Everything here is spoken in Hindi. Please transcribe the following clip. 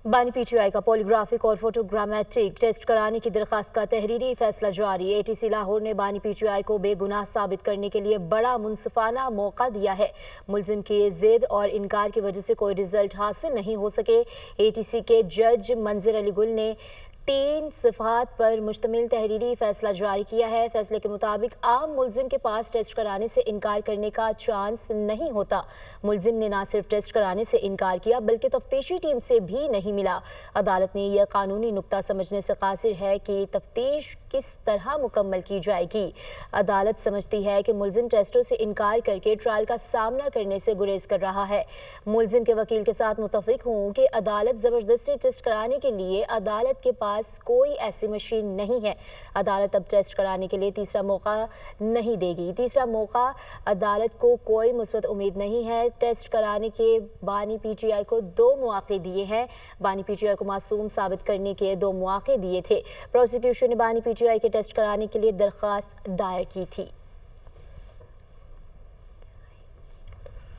बानी पीटीआई का पॉलीग्राफिक और फोटोग्रामेटिक टेस्ट कराने की दरखास्त का तहरीरी फैसला जारी। एटीसी लाहौर ने बानी पीटीआई को बेगुनाह साबित करने के लिए बड़ा मुनसिफाना मौका दिया है। मुल्जिम की जिद और इनकार की वजह से कोई रिजल्ट हासिल नहीं हो सके। एटीसी के जज मंजर अली गुल ने 3 सिफात पर मुश्तमिल तहरीरी फैसला जारी किया है। फैसले के मुताबिक आम मुल्जिम के पास टेस्ट कराने से इनकार करने का चांस नहीं होता। मुल्जिम ने ना सिर्फ टेस्ट कराने से इनकार किया बल्कि तफ्तीशी टीम से भी नहीं मिला। अदालत ने यह कानूनी नुक्ता समझने से कासिर है कि तफ्तीश किस तरह मुकम्मल की जाएगी। अदालत समझती है कि मुल्जिम टेस्टों से इनकार करके ट्रायल का सामना करने से गुरेज कर रहा है। मुल्जिम के वकील के साथ मुतफिक हूँ कि अदालत ज़बरदस्ती टेस्ट कराने के लिए अदालत के पास कोई ऐसी मशीन नहीं है। अदालत अब टेस्ट कराने के लिए तीसरा मौका नहीं देगी। तीसरा मौका अदालत को कोई मुस्बत उम्मीद नहीं है। टेस्ट कराने के बानी पीटीआई को 2 मौके दिए हैं। बानी पीटीआई को मासूम साबित करने के 2 मौके दिए थे। प्रोसिक्यूशन ने बानी पीटीआई के टेस्ट कराने के लिए दरख्वास्त दायर की थी।